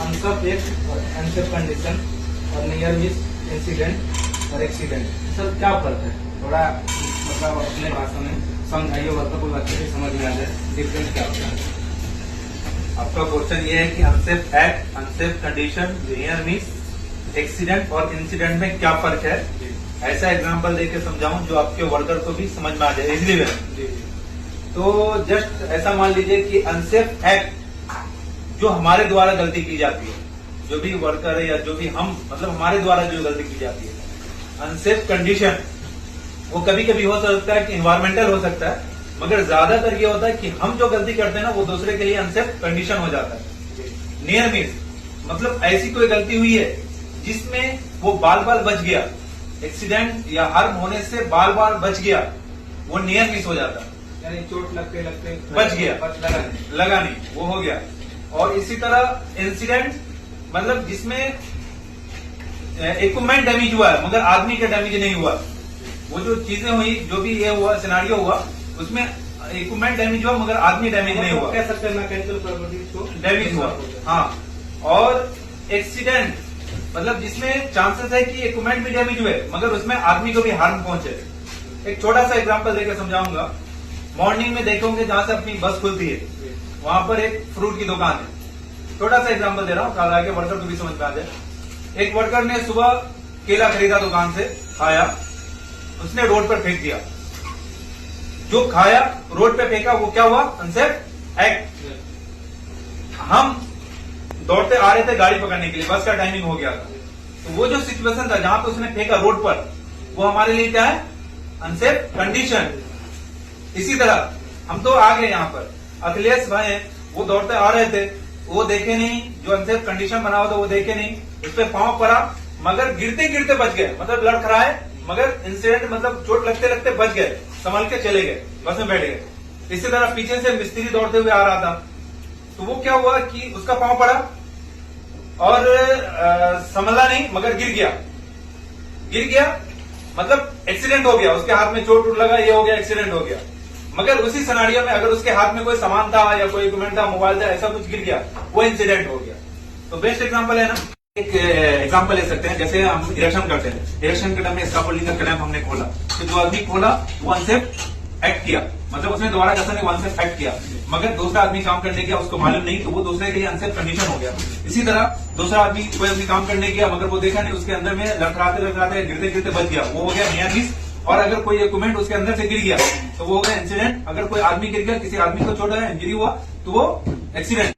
Unsafe act और unsafe condition और near miss incident और एक्सीडेंट, सर क्या फर्क है? थोड़ा मतलब अपने भाषा में समझाइए, मतलब कोई अच्छे से समझ में आ जाए डिफरेंस क्या होता है। आपका क्वेश्चन ये है कि unsafe act, unsafe condition, near miss, accident और इंसिडेंट में क्या फर्क है। ऐसा एग्जांपल देके समझाऊं जो आपके वर्कर को भी समझ में आ जाए इजीली वे में। तो जस्ट ऐसा मान लीजिए कि अनसेफ एक्ट जो हमारे द्वारा गलती की जाती है, जो भी वर्कर है या जो भी हम मतलब हमारे द्वारा जो गलती की जाती है। अनसेफ कंडीशन वो कभी कभी हो सकता है कि इन्वायरमेंटल हो सकता है, मगर ज्यादातर ये होता है कि हम जो गलती करते हैं ना वो दूसरे के लिए अनसेफ कंडीशन हो जाता है। नियर मिस मतलब ऐसी कोई गलती हुई है जिसमें वो बाल बाल बच गया, एक्सीडेंट या हार्म होने से बाल बाल बच गया, वो नियर मिस हो जाता है, यानी चोट लगते लगते बच गया, लगा नहीं, वो हो गया। और इसी तरह इंसिडेंट मतलब जिसमें इक्विपमेंट डैमेज हुआ है मगर आदमी का डैमेज नहीं हुआ। वो जो चीजें हुई, जो भी ये हुआ सिनारियो हुआ, उसमें इक्विपमेंट डैमेज हुआ मगर आदमी डैमेज नहीं हुआ, कह सकते हैं मैकेनिकल प्रॉपर्टी को डैमेज हुआ। हाँ, और एक्सीडेंट मतलब जिसमें चांसेस है कि इक्विपमेंट भी डैमेज हुए मगर उसमें आदमी को भी हार्म पहुंचे। एक छोटा सा एग्जांपल देकर समझाऊंगा। मॉर्निंग में देखोगे जहां से अपनी बस खुलती है वहां पर एक फ्रूट की दुकान है। छोटा सा एग्जांपल दे रहा हूं ताकि आगे वर्कर को भी समझ में आ जाए। एक वर्कर ने सुबह केला खरीदा दुकान से, खाया, उसने रोड पर फेंक दिया। जो खाया रोड पे फेंका वो क्या हुआ? Unsafe act. हम दौड़ते आ रहे थे गाड़ी पकड़ने के लिए, बस का टाइमिंग हो गया था, तो वो जो सिचुएशन था जहां पे उसने फेंका रोड पर, वो हमारे लिए क्या है? Unsafe condition. इसी तरह हम तो आ गए यहाँ पर, अखिलेश भाई हैं, वो दौड़ते आ रहे थे, वो देखे नहीं, जो अनसेफ कंडीशन बना हुआ था वो देखे नहीं, उस पर पांव पड़ा मगर गिरते गिरते बच गए, मतलब लड़खड़ाए मगर इंसिडेंट मतलब चोट लगते लगते बच गए, संभल के चले गए, बस में बैठ गए। इसी तरह पीछे से मिस्त्री दौड़ते हुए आ रहा था, तो वो क्या हुआ कि उसका पांव पड़ा और संभला नहीं मगर गिर गया मतलब एक्सीडेंट हो गया, उसके हाथ में चोट लगा, ये हो गया, एक्सीडेंट हो गया। मगर उसी सिनेरियो में अगर उसके हाथ में कोई सामान था या कोई इक्विपमेंट था, मोबाइल था, ऐसा कुछ गिर गया, वो इंसिडेंट हो गया। तो बेस्ट एग्जांपल है ना। एक एग्जांपल ले सकते हैं, जैसे हम इलेक्शन करते हैं, इलेक्शन के टाइम में स्कैफोल्डिंग का क्लैंप हमने खोला, तो जो आदमी खोला वो अनसेफ एक्ट किया, मतलब उसने दोबारा कसर ने अनसेफ एक्ट किया, मगर दूसरा आदमी काम करने गया, उसको मालूम नहीं, तो वो दूसरे के लिए अनसेफ कंडीशन हो गया। इसी तरह दूसरा आदमी कोई आदमी काम करने गया मगर वो देखा नहीं, उसके अंदर में लड़खड़ाते गिरते गिरते बच गया, वो हो गया नियर मिस। और अगर कोई इक्विपमेंट उसके अंदर से गिर गया तो वो हो गया इंसिडेंट। अगर कोई आदमी गिर गया, किसी आदमी को चोट आया, इंजरी हुआ, तो वो एक्सीडेंट।